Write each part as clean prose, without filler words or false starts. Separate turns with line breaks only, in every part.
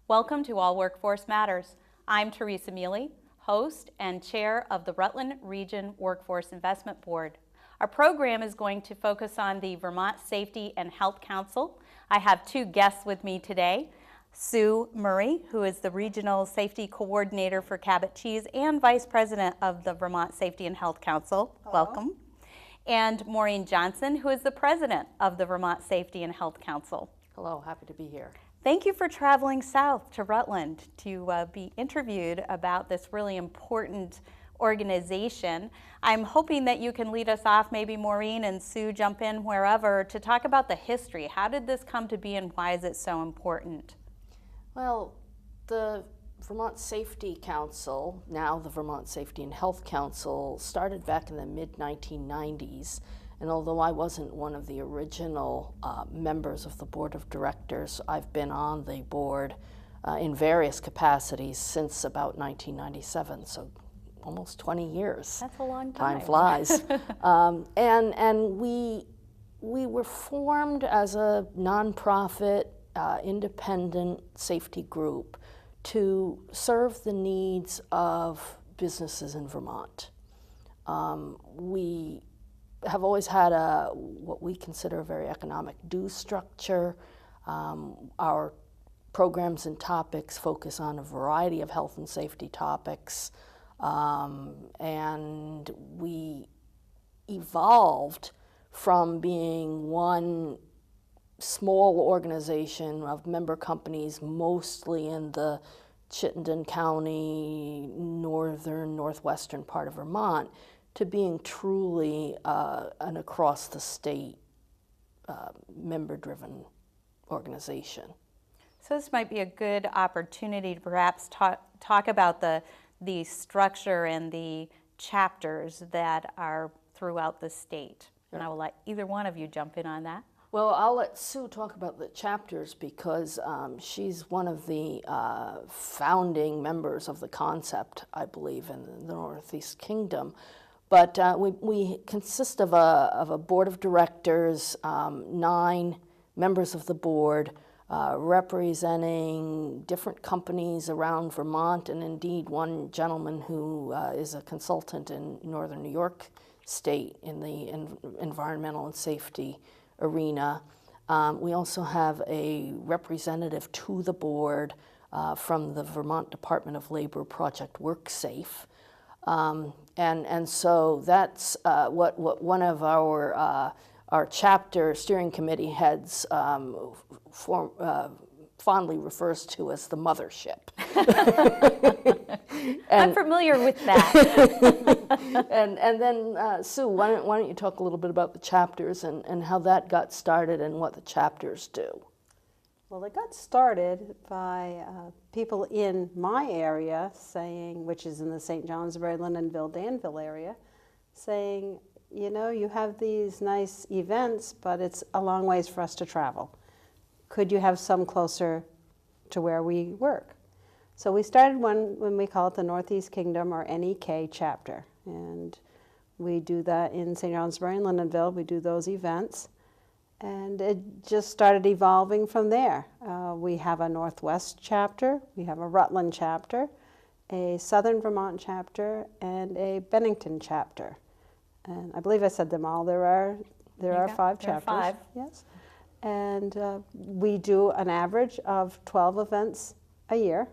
Welcome to All Workforce Matters. I'm Teresa Mealy, host and chair of the Rutland Region Workforce Investment Board. Our program is going to focus on the Vermont Safety and Health Council. I have two guests with me today. Sue Murray, who is the Regional Safety Coordinator for Cabot Cheese and Vice President of the Vermont Safety and Health Council.
Hello.
Welcome. And Maureen Johnson, who is the President of the Vermont Safety and Health Council.
Hello, happy to be here.
Thank you for traveling south to Rutland to be interviewed about this really important organization. I'm hoping that you can lead us off, maybe Maureen and Sue jump in wherever, to talk about the history. How did this come to be and why is it so important?
Well, the Vermont Safety Council, now the Vermont Safety and Health Council, started back in the mid-1990s. And although I wasn't one of the original members of the board of directors, I've been on the board in various capacities since about 1997, so almost 20 years.
That's a long time.
Time flies. And we were formed as a nonprofit, independent safety group to serve the needs of businesses in Vermont. We have always had what we consider a very economic due structure. Our programs and topics focus on a variety of health and safety topics, and we evolved from being one small organization of member companies, mostly in the Chittenden County, northwestern part of Vermont, to being truly an across the state member-driven organization.
So this might be a good opportunity to perhaps talk about the structure and the chapters that are throughout the state.
Sure.
And I will let either one of you jump in on that.
Well, I'll let Sue talk about the chapters because she's one of the founding members of the concept, I believe, in the Northeast Kingdom. But we consist of a board of directors, 9 members of the board, representing different companies around Vermont, and indeed one gentleman who is a consultant in northern New York State in the environmental and safety arena. We also have a representative to the board from the Vermont Department of Labor Project WorkSafe. And so that's what one of our chapter steering committee heads fondly refers to as the mothership.
I'm familiar with that.
and then, Sue, why don't you talk a little bit about the chapters and how that got started and what the chapters do?
Well, it got started by people in my area saying, which is in the St. Johnsbury, Lindenville, Danville area, saying, you know, you have these nice events, but it's a long ways for us to travel. Could you have some closer to where we work? So we started one when we call it the Northeast Kingdom or NEK chapter. And we do that in St. Johnsbury and Lindenville. We do those events. And it just started evolving from there. We have a Northwest chapter, we have a Rutland chapter, a Southern Vermont chapter, and a Bennington chapter. And I believe I said them all. There are 5 chapters.
5.
Yes. And we do an average of 12 events a year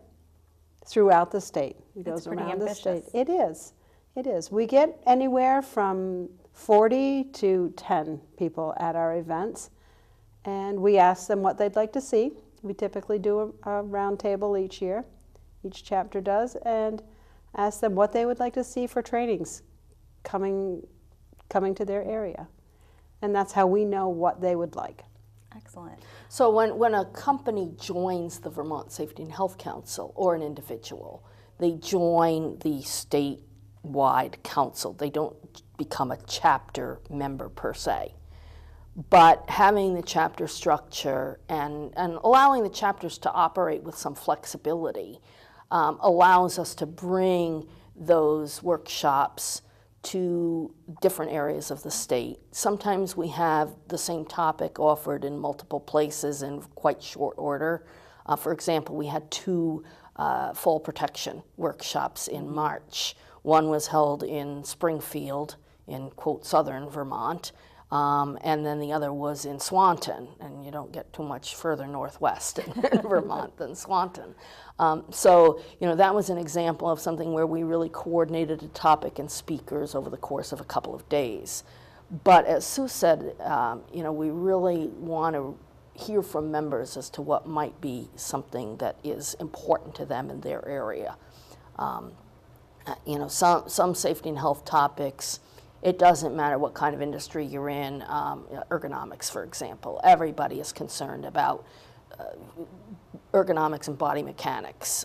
throughout the state. It goes around the state. It is. It is. We get anywhere from 40 to 10 people at our events, and we ask them what they'd like to see. We typically do a round table each year, each chapter does, and ask them what they would like to see for trainings coming to their area. And that's how we know what they would like.
Excellent.
So when a company joins the Vermont Safety and Health Council, or an individual, they join the statewide council. They don't become a chapter member per se. But having the chapter structure and allowing the chapters to operate with some flexibility allows us to bring those workshops to different areas of the state. Sometimes we have the same topic offered in multiple places in quite short order. For example, we had 2 fall protection workshops in March. One was held in Springfield in, quote, southern Vermont, and then the other was in Swanton, and you don't get too much further northwest in Vermont than Swanton. So, that was an example of something where we really coordinated a topic and speakers over the course of a couple of days. But as Sue said, we really want to hear from members as to what might be something that is important to them in their area. Some safety and health topics, it doesn't matter what kind of industry you're in. Ergonomics, for example, everybody is concerned about ergonomics and body mechanics.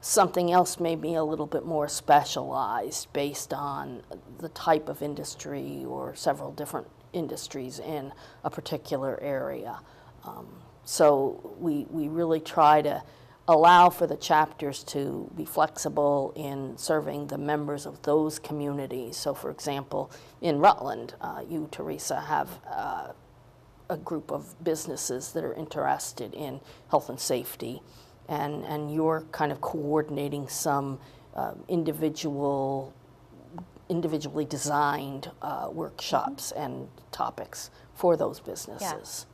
Something else may be a little bit more specialized based on the type of industry or several different industries in a particular area. So we really try to allow for the chapters to be flexible in serving the members of those communities. So for example, in Rutland, you, Teresa, have a group of businesses that are interested in health and safety, and you're kind of coordinating some individually designed workshops and topics for those businesses.
Yeah.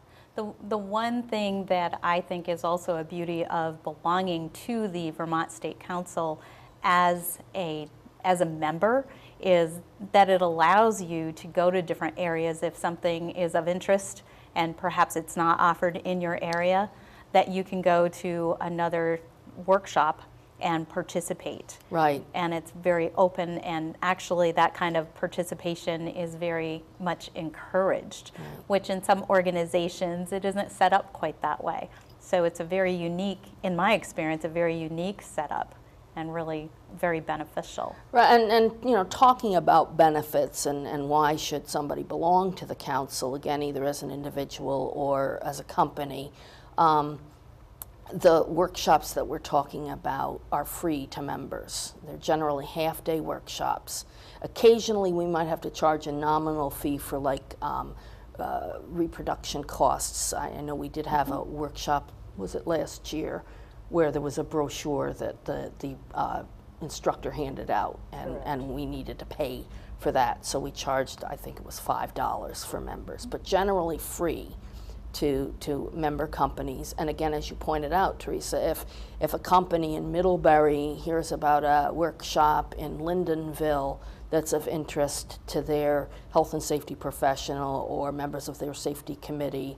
The one thing that I think is also a beauty of belonging to the Vermont State Council as a member is that it allows you to go to different areas if something is of interest and perhaps it's not offered in your area, that you can go to another workshop and participate.
Right.
And it's very open, and actually that kind of participation is very much encouraged, right, which in some organizations it isn't set up quite that way. So it's a very unique, in my experience, a very unique setup and really very beneficial.
Right, and talking about benefits and why should somebody belong to the council, again, either as an individual or as a company, the workshops that we're talking about are free to members. They're generally half-day workshops. Occasionally we might have to charge a nominal fee for reproduction costs. I know we did have a workshop, was it last year, where there was a brochure that the instructor handed out, and we needed to pay for that. So we charged, I think it was $5 for members, but generally free to member companies. And again, as you pointed out, Teresa, if a company in Middlebury hears about a workshop in Lyndonville that's of interest to their health and safety professional or members of their safety committee,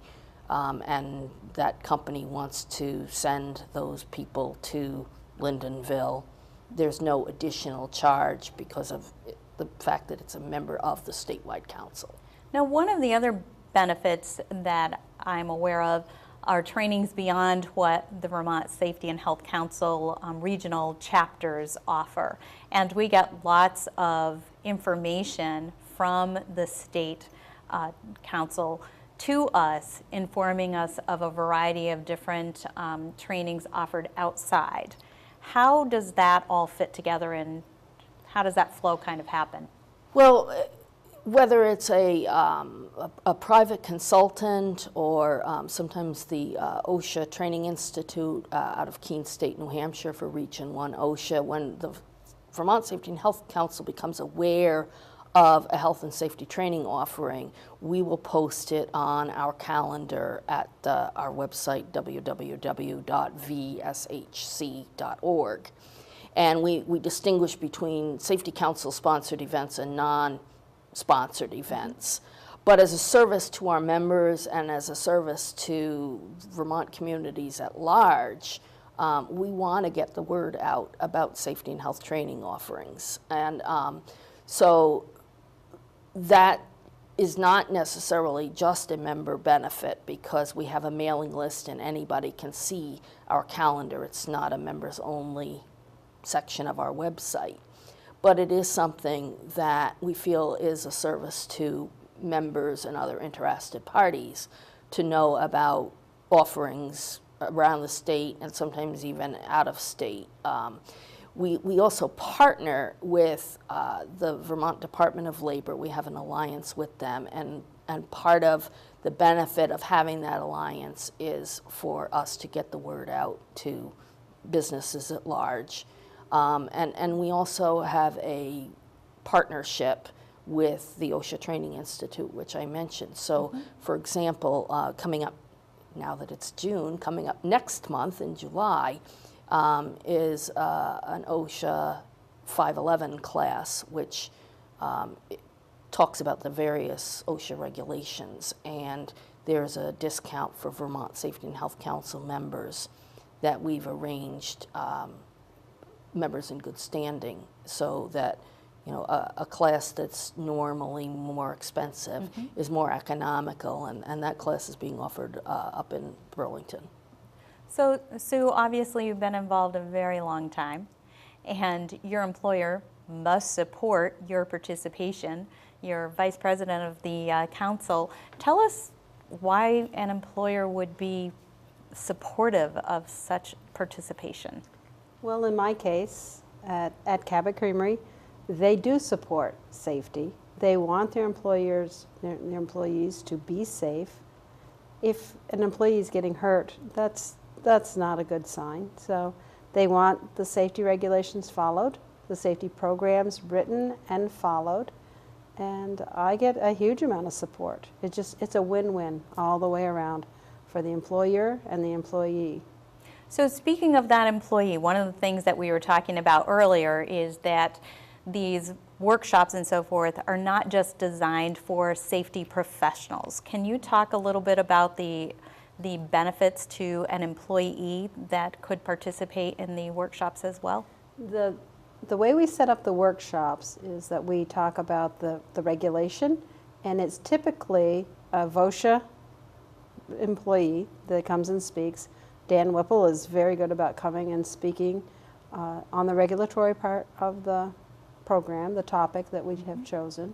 and that company wants to send those people to Lyndonville, there's no additional charge because of the fact that it's a member of the statewide council.
Now, one of the other benefits that I'm aware of are trainings beyond what the Vermont Safety and Health Council regional chapters offer. And we get lots of information from the state council to us, informing us of a variety of different trainings offered outside. How does that all fit together, and how does that flow kind of happen?
Well, whether it's a private consultant or sometimes the OSHA Training Institute out of Keene State, New Hampshire for Region 1 OSHA, when the Vermont Safety and Health Council becomes aware of a health and safety training offering, we will post it on our calendar at our website, www.vshc.org. And we distinguish between Safety Council sponsored events and non-sponsored events. But as a service to our members and as a service to Vermont communities at large, we want to get the word out about safety and health training offerings. And so that is not necessarily just a member benefit because we have a mailing list and anybody can see our calendar. It's not a members only section of our website. But it is something that we feel is a service to members and other interested parties to know about offerings around the state and sometimes even out of state. We also partner with the Vermont Department of Labor. We have an alliance with them, and part of the benefit of having that alliance is for us to get the word out to businesses at large. And we also have a partnership with the OSHA Training Institute, which I mentioned. So, for example, coming up, now that it's June, coming up next month in July, is an OSHA 511 class, which talks about the various OSHA regulations, and there's a discount for Vermont Safety and Health Council members that we've arranged, members in good standing, so that a class that's normally more expensive is more economical, and that class is being offered up in Burlington.
So, Sue, obviously you've been involved a very long time, and your employer must support your participation. You're vice president of the council. Tell us why an employer would be supportive of such participation.
Well, in my case, at Cabot Creamery, they do support safety. They want their employees to be safe. If an employee is getting hurt, that's not a good sign. So they want the safety regulations followed, the safety programs written and followed, and I get a huge amount of support. It's a win-win all the way around for the employer and the employee.
So speaking of that employee, one of the things that we were talking about earlier is that these workshops and so forth are not just designed for safety professionals. Can you talk a little bit about the benefits to an employee that could participate in the workshops as well?
The way we set up the workshops is that we talk about the regulation, and it's typically a VOSHA employee that comes and speaks. Dan Whipple is very good about coming and speaking on the regulatory part of the program, the topic that we have chosen.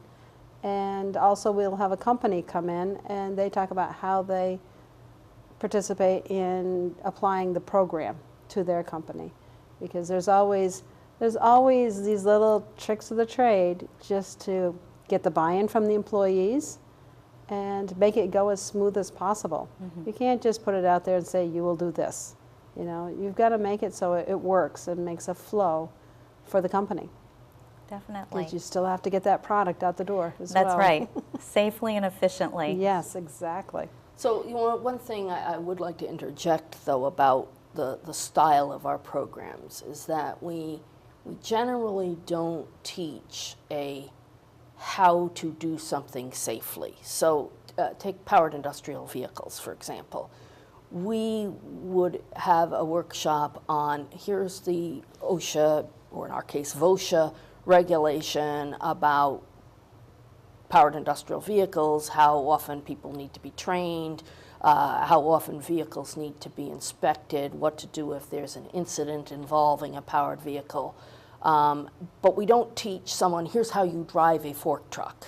And also we'll have a company come in and they talk about how they participate in applying the program to their company. Because there's always these little tricks of the trade just to get the buy-in from the employees and make it go as smooth as possible. You can't just put it out there and say, you will do this. You've got to make it so it works and makes a flow for the company.
Definitely.
Because you still have to get that product out the door as well.
That's right. Safely and efficiently.
Yes, exactly.
So, one thing I would like to interject, though, about the style of our programs is that we generally don't teach how to do something safely. So, take powered industrial vehicles, for example. We would have a workshop on, here's the OSHA, or in our case, VOSHA, regulation about powered industrial vehicles, how often people need to be trained, how often vehicles need to be inspected, what to do if there's an incident involving a powered vehicle. But we don't teach someone, here's how you drive a fork truck.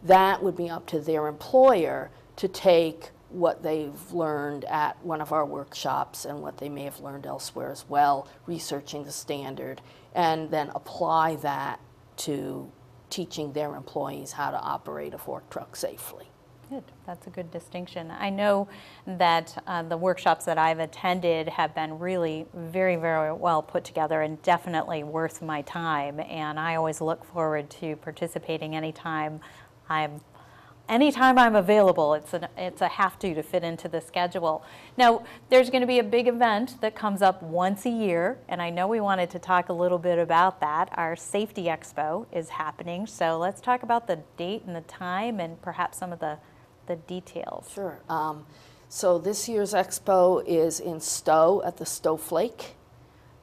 That would be up to their employer to take what they've learned at one of our workshops and what they may have learned elsewhere as well, researching the standard, and then apply that to teaching their employees how to operate a fork truck safely.
Good. That's a good distinction. I know that the workshops that I've attended have been really very, very well put together and definitely worth my time. And I always look forward to participating anytime I'm available. It's a have to fit into the schedule. Now, there's going to be a big event that comes up once a year, and I know we wanted to talk a little bit about that. Our Safety Expo is happening, so let's talk about the date and the time and perhaps some of the details.
Sure. So this year's expo is in Stowe at the Snowflake.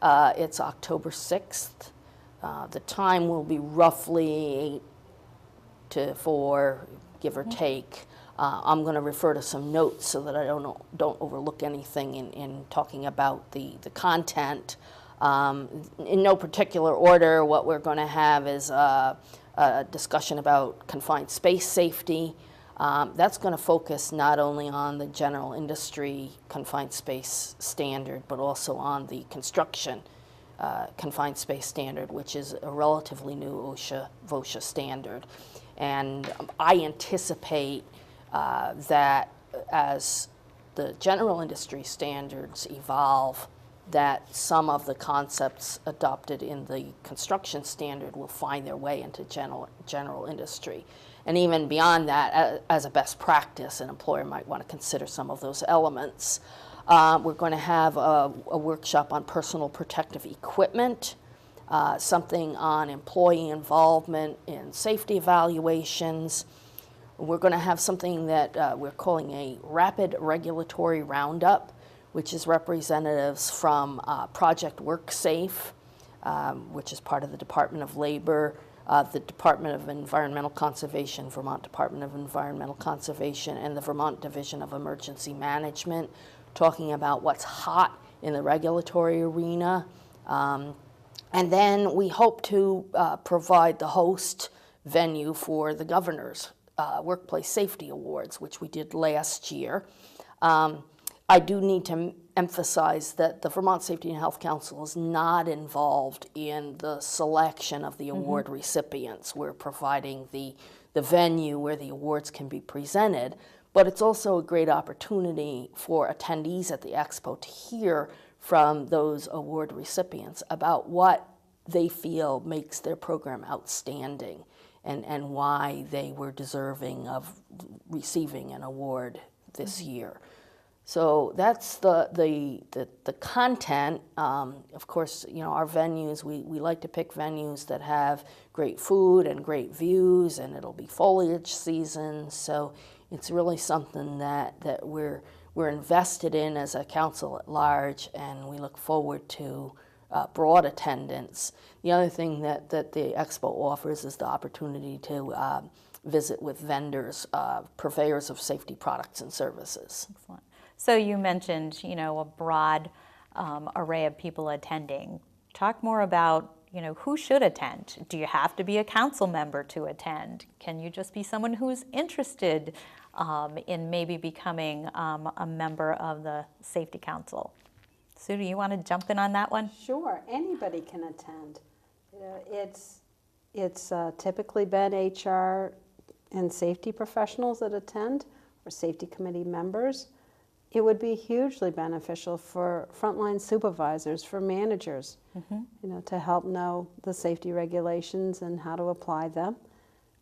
It's October 6th. The time will be roughly 8 to 4, give or take. I'm going to refer to some notes so that I don't overlook anything in talking about the content. In no particular order, what we're going to have is a discussion about confined space safety. That's going to focus not only on the general industry confined space standard, but also on the construction confined space standard, which is a relatively new VSHC standard. And I anticipate that as the general industry standards evolve, that some of the concepts adopted in the construction standard will find their way into general industry. And even beyond that, as a best practice, an employer might want to consider some of those elements. We're going to have a workshop on personal protective equipment, something on employee involvement in safety evaluations. We're going to have something that we're calling a rapid regulatory roundup, which is representatives from Project WorkSafe, which is part of the Department of Labor, the Department of Environmental Conservation, Vermont Department of Environmental Conservation, and the Vermont Division of Emergency Management, talking about what's hot in the regulatory arena. And then we hope to provide the host venue for the governor's Workplace Safety Awards, which we did last year. I do need to emphasize that the Vermont Safety and Health Council is not involved in the selection of the award recipients. We're providing the venue where the awards can be presented, but it's also a great opportunity for attendees at the expo to hear from those award recipients about what they feel makes their program outstanding and why they were deserving of receiving an award this year. So that's the content. Of course, you know, our venues, we like to pick venues that have great food and great views, and it'll be foliage season. So it's really something that we're invested in as a council at large, and we look forward to broad attendance. The other thing that the expo offers is the opportunity to visit with vendors, purveyors of safety products and services.
Excellent. So you mentioned, you know, a broad array of people attending. Talk more about, you know, who should attend. Do you have to be a council member to attend? Can you just be someone who's interested in maybe becoming a member of the Safety Council? Sue, do you want to jump in on that one?
Sure, anybody can attend. You know, it's typically been HR and safety professionals that attend, or safety committee members. It would be hugely beneficial for frontline supervisors, for managers, you know, to help know the safety regulations and how to apply them.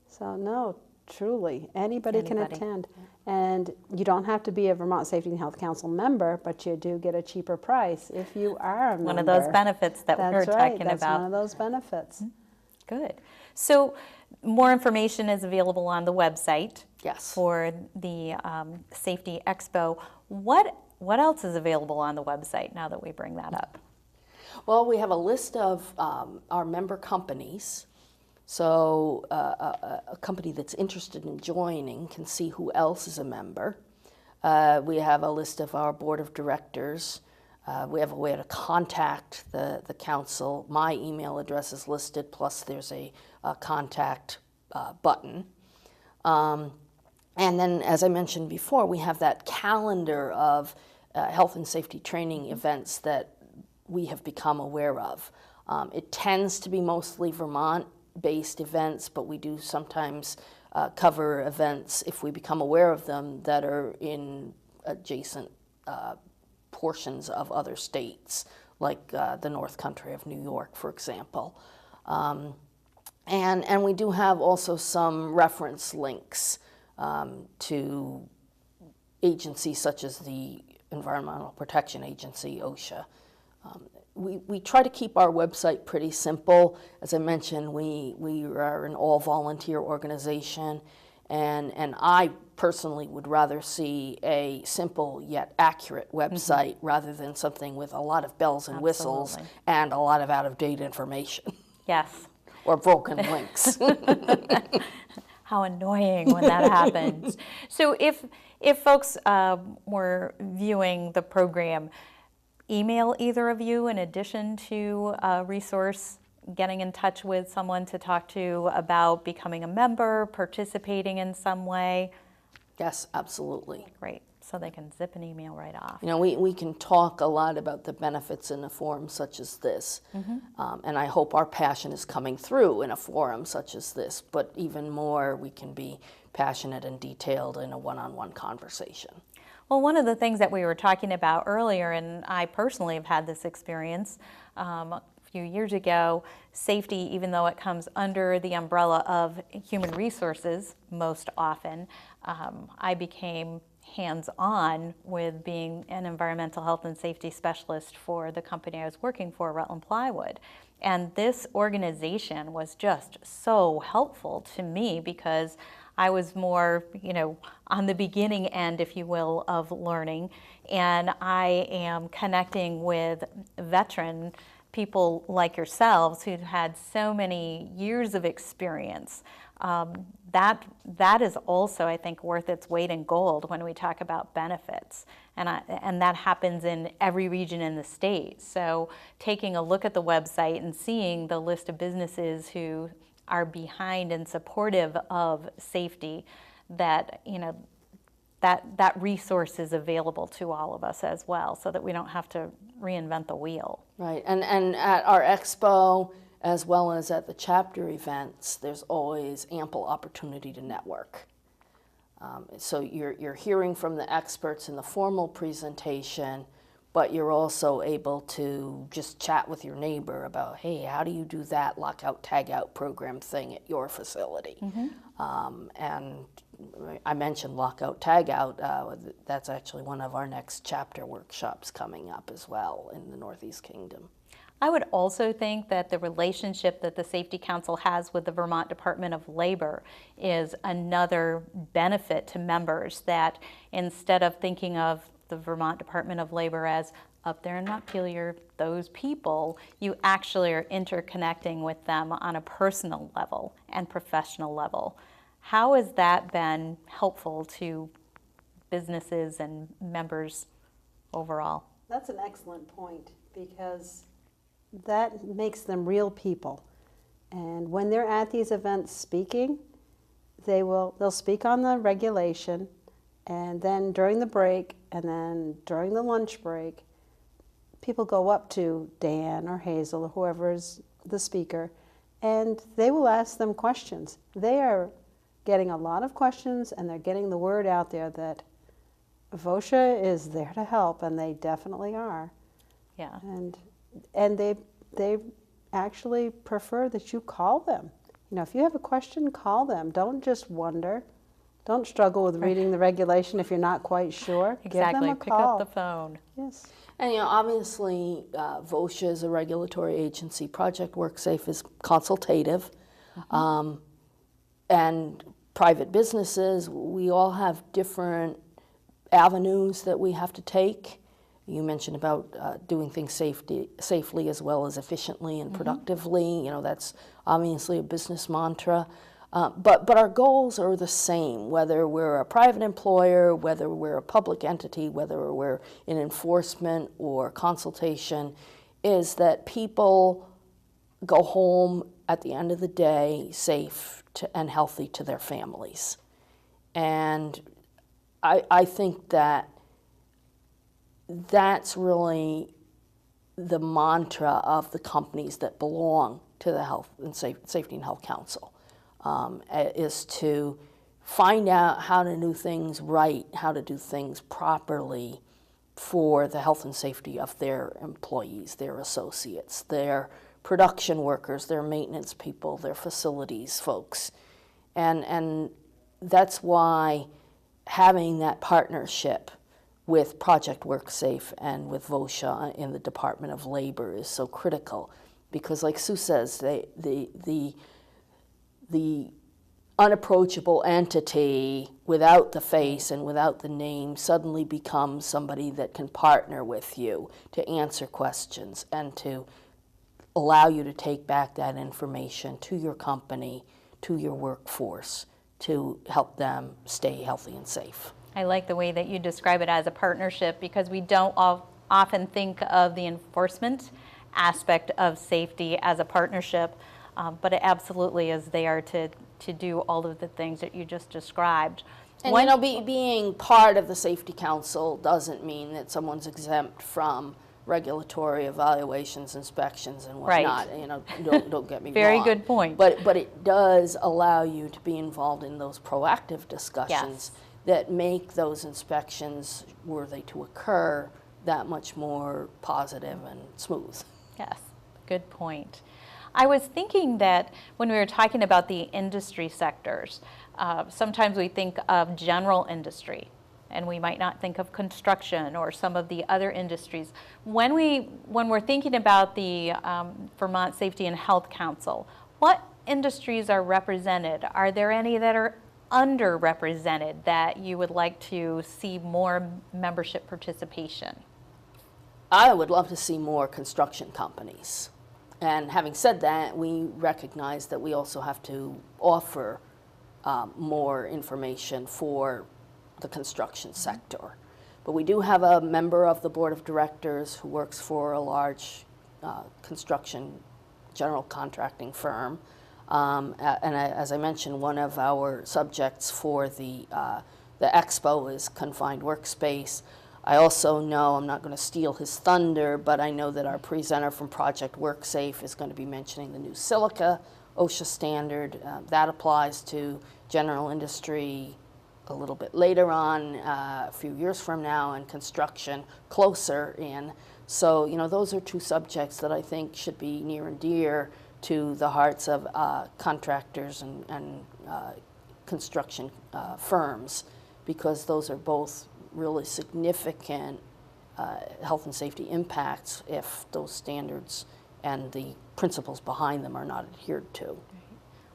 So no, truly, anybody can attend. And you don't have to be a Vermont Safety and Health Council member, but you do get a cheaper price if you are a member.
One of those benefits that we're talking about.
That's one of those benefits.
Good. So more information is available on the website.
Yes.
For the Safety Expo. What else is available on the website now that we bring that up?
Well, we have a list of our member companies. So a company that's interested in joining can see who else is a member. We have a list of our board of directors. We have a way to contact the council. My email address is listed, plus there's a contact button. And then, as I mentioned before, we have that calendar of health and safety training events that we have become aware of. It tends to be mostly Vermont-based events, but we do sometimes cover events, if we become aware of them, that are in adjacent portions of other states, like the North Country of New York, for example. And we do have also some reference links to agencies such as the Environmental Protection Agency, OSHA. We try to keep our website pretty simple. As I mentioned, we are an all-volunteer organization, and I personally would rather see a simple yet accurate website rather than something with a lot of bells and whistles and a lot of out-of-date information.
Yes.
Or broken links.
How annoying when that happens. So if folks were viewing the program, email either of you in addition to a resource, getting in touch with someone to talk to about becoming a member, participating in some way?
Yes, absolutely.
Great. so they can zip an email right off.
You know, we can talk a lot about the benefits in a forum such as this, and I hope our passion is coming through in a forum such as this, but even more we can be passionate and detailed in a one-on-one conversation.
Well, one of the things that we were talking about earlier, and I personally have had this experience a few years ago, safety, even though it comes under the umbrella of human resources most often, I became hands-on with being an environmental health and safety specialist for the company I was working for, Rutland Plywood. And this organization was just so helpful to me because I was more, you know, on the beginning end, if you will, of learning. And I am connecting with veteran people like yourselves who've had so many years of experience. That is also, I think, worth its weight in gold when we talk about benefits. And that happens in every region in the state. So taking a look at the website and seeing the list of businesses who are behind and supportive of safety, that, you know, that resource is available to all of us as well, so that we don't have to reinvent the wheel.
Right, and at our expo, as well as at the chapter events, there's always ample opportunity to network. So you're hearing from the experts in the formal presentation, but you're also able to just chat with your neighbor about, hey, how do you do that lockout tagout program thing at your facility? And I mentioned lockout tagout. That's actually one of our next chapter workshops coming up as well in the Northeast Kingdom.
I would also think that the relationship that the Safety Council has with the Vermont Department of Labor is another benefit to members, that instead of thinking of the Vermont Department of Labor as up there in Montpelier, those people, you actually are interconnecting with them on a personal level and professional level. How has that been helpful to businesses and members overall?
That's an excellent point, because that makes them real people. And when they're at these events speaking, they'll speak on the regulation, and then during the break, and then during the lunch break, people go up to Dan or Hazel or whoever is the speaker, and they will ask them questions. They are getting a lot of questions, and they're getting the word out there that VOSHA is there to help, and they definitely are.
Yeah.
And they actually prefer that you call them. You know, if you have a question, call them. Don't just wonder. Don't struggle with reading the regulation if you're not quite sure.
Exactly.
Give them a
Pick
call.
up the phone.
Yes.
And you know, obviously, VOSHA is a regulatory agency. Project WorkSafe is consultative. And private businesses, we all have different avenues that we have to take. You mentioned about doing things safely as well as efficiently and productively. You know, that's obviously a business mantra. But our goals are the same, whether we're a private employer, whether we're a public entity, whether we're in enforcement or consultation, is that people go home at the end of the day safe and healthy to their families. And I think that that's really the mantra of the companies that belong to the Health and Safety and Health Council, is to find out how to do things right, how to do things properly for the health and safety of their employees, their associates, their production workers, their maintenance people, their facilities folks. And that's why having that partnership with Project WorkSafe and with VOSHA in the Department of Labor is so critical, because like Sue says, the unapproachable entity without the face and without the name suddenly becomes somebody that can partner with you to answer questions and to allow you to take back that information to your company, to your workforce, to help them stay healthy and safe.
I like the way that you describe it as a partnership, because we don't often think of the enforcement aspect of safety as a partnership, but it absolutely is there to do all of the things that you just described.
And you know, being part of the Safety Council doesn't mean that someone's exempt from regulatory evaluations, inspections, and whatnot.
Right.
You know, don't get me
Very
wrong.
good point.
But it does allow you to be involved in those proactive discussions that make those inspections, were they to occur, that much more positive and smooth.
Yes, good point. I was thinking that when we were talking about the industry sectors, sometimes we think of general industry, and we might not think of construction or some of the other industries. When we're thinking about the Vermont Safety and Health Council, what industries are represented? Are there any that are underrepresented that you would like to see more membership participation?
I would love to see more construction companies. And having said that, we recognize that we also have to offer more information for the construction sector. But we do have a member of the board of directors who works for a large construction general contracting firm. As I mentioned, one of our subjects for the expo is confined workspace. I also know, I'm not going to steal his thunder, but I know that our presenter from Project WorkSafe is going to be mentioning the new silica OSHA standard. That applies to general industry a little bit later on, a few years from now, and construction closer in. So, you know, those are two subjects that I think should be near and dear to the hearts of contractors and construction firms, because those are both really significant health and safety impacts if those standards and the principles behind them are not adhered to.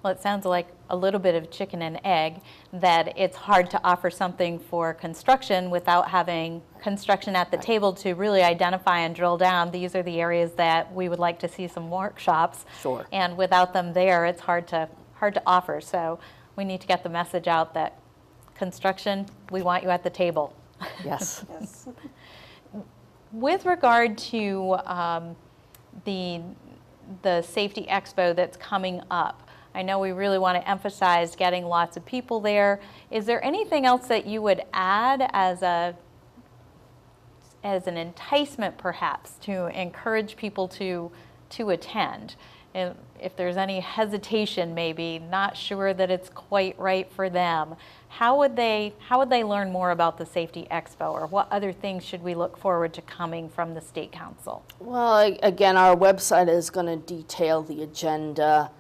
Well, it sounds like a little bit of chicken and egg, that it's hard to offer something for construction without having construction at the table to really identify and drill down. These are the areas that we would like to see some workshops.
Sure.
And without them there, it's hard to offer. So we need to get the message out that construction, we want you at the table.
Yes.
Yes.
With regard to the Safety Expo that's coming up, I know we really want to emphasize getting lots of people there. Is there anything else that you would add as an enticement, perhaps, to encourage people to attend? If there's any hesitation, maybe not sure that it's quite right for them, how would they learn more about the Safety Expo, or what other things should we look forward to coming from the State Council?
Well, again, our website is going to detail the agenda.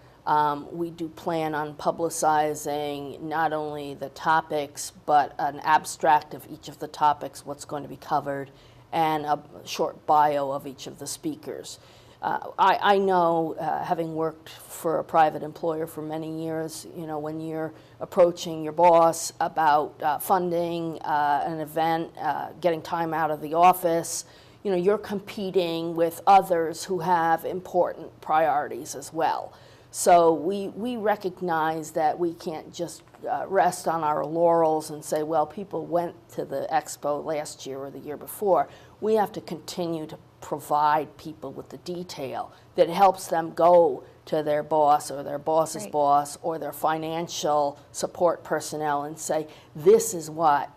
We do plan on publicizing not only the topics, but an abstract of each of the topics, what's going to be covered, and a short bio of each of the speakers. I know, having worked for a private employer for many years, you know, when you're approaching your boss about funding an event, getting time out of the office, you know, you're competing with others who have important priorities as well. So we recognize that we can't just rest on our laurels and say, well, people went to the expo last year or the year before. We have to continue to provide people with the detail that helps them go to their boss or their boss's boss or their financial support personnel and say, this is what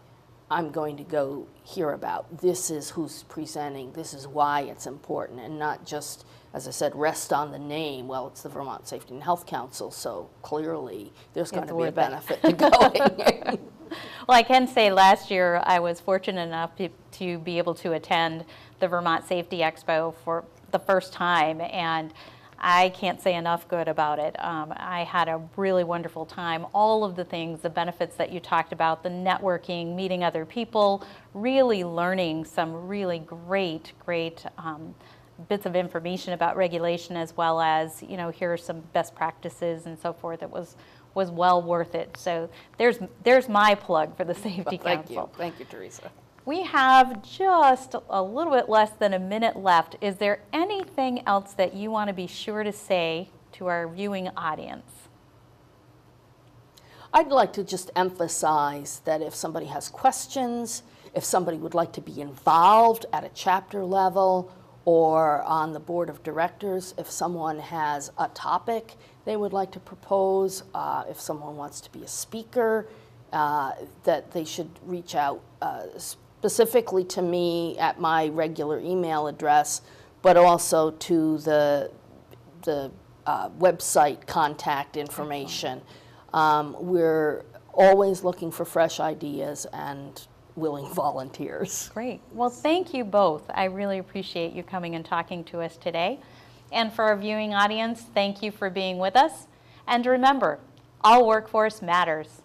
I'm going to go hear about. This is who's presenting. This is why it's important, and not just, as I said, rest on the name. Well, it's the Vermont Safety and Health Council, so clearly there's going to be a benefit to going.
Well, I can say last year I was fortunate enough to be able to attend the Vermont Safety Expo for the first time, and I can't say enough good about it. I had a really wonderful time. All of the things, the benefits that you talked about, the networking, meeting other people, really learning some really great bits of information about regulation, as well as, you know, here are some best practices and so forth. It was well worth it. So there's my plug for the Safety Council.
Thank you, Teresa.
We have just a little bit less than a minute left. Is there anything else that you want to be sure to say to our viewing audience?
I'd like to just emphasize that if somebody has questions, if somebody would like to be involved at a chapter level or on the board of directors, if someone has a topic they would like to propose, if someone wants to be a speaker that they should reach out specifically to me at my regular email address, but also to the website contact information. We're always looking for fresh ideas and willing volunteers.
Great. Well, thank you both. I really appreciate you coming and talking to us today. And for our viewing audience, thank you for being with us. And remember, all workforce matters.